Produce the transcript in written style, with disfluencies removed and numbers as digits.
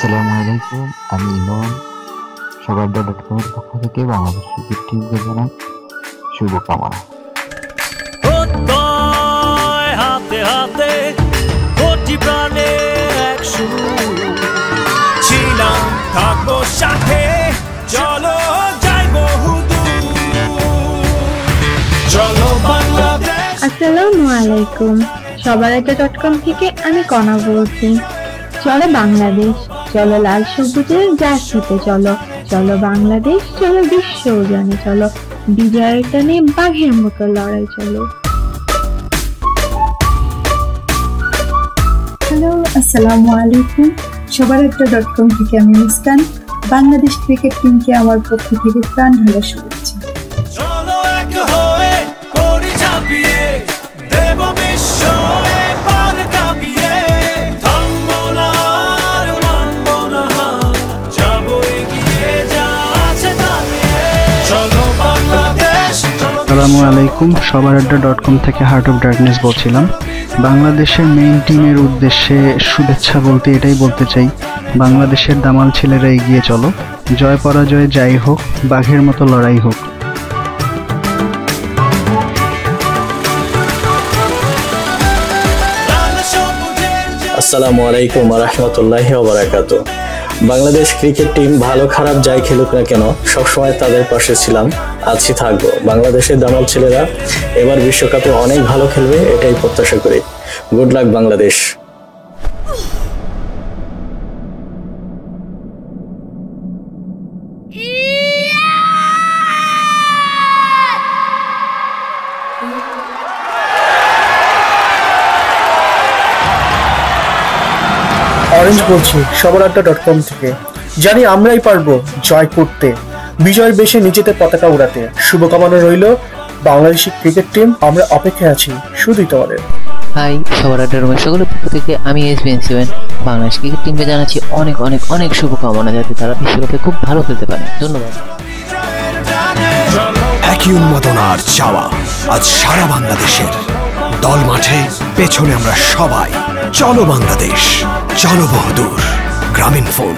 আসসালামু আলাইকুম, আমি ইমন। সবার.com-এর পক্ষ থেকে বাংলাদেশ ক্রিকেট টিমকে জানাই শুভকামনা। হাতে হাতে কোটি প্রাণে এক সুর ছিলাম, থাকবো সাথে, চলো যাই বহুদূর, চলো বাংলাদেশ। আসসালামু আলাইকুম, সবার.com থেকে আমি কণা বলছি। চলো বাংলাদেশ, চলো লাল সবুজের জার্সিতে, চলো চলো বাংলাদেশ, চলো বিশ্ব উজানে, চলো বিজয়ের টানে বাঘের মতো লড়াই, চলো। হ্যালো, আসসালামু আলাইকুম, সবার.com থেকে আমি মুস্কান। বাংলাদেশ ক্রিকেট টিমকে আমার পক্ষ থেকে প্রাণ ঢালা শুভেচ্ছা। চলো এক হয়ে করি ঝাঁপিয়ে, দেব বিশ্বয়ে পার কাঁপিয়ে, থামবো না আর মানবো না, যাবো এগিয়ে যা আছে দাঁড়িয়ে, চলো বাংলাদেশ। আসসালামু আলাইকুম, সবার.com থেকে হার্ট অফ ডার্কনেস বলছিলাম। বাংলাদেশের মেইন টিমের উদ্দেশ্যে শুভেচ্ছা বলতে এটাই বলতে চাই, বাংলাদেশের দামাল ছেলেরা এগিয়ে চলো, জয় পরাজয় যাই হোক, বাঘের মতো লড়াই হোক। আসসালামু আলাইকুম ওয়া রাহমাতুল্লাহি ওয়া বারাকাতুহু। বাংলাদেশ ক্রিকেট টিম ভালো খারাপ যাই খেলুক না কেন, সবসময় তাদের পাশে ছিলাম, আছি, থাকবো। বাংলাদেশের দামাল ছেলেরা এবার বিশ্বকাপে অনেক ভালো খেলবে, এটাই প্রত্যাশা করি। Good luck Bangladesh. অরেঞ্জ বলছি সবার.com থেকে। জানি আমরাই পারবো জয় করতে, বিজয়ের বেশে নিজেতে পতাকা উড়াতে। শুভকামনা রইল বাংলাদেশি ক্রিকেট টিম, আমরা অপেক্ষায় আছি শুধুই তোমাদের। হাই, সবার.com সকলের পক্ষ থেকে আমি SBN7 বাংলাদেশ ক্রিকেট টিমকে জানাচ্ছি অনেক অনেক অনেক শুভকামনা, যাতে তারা বিশ্বকাপে খুব ভালো খেলতে পারে। ধন্যবাদ। একই উন্মাদনার চাওয়া আজ সারা বাংলাদেশের। দল মাঠে, পেছনে আমরা সবাই। চলো বাংলাদেশ, চলো বহুদূর। গ্রামীণ ফোন।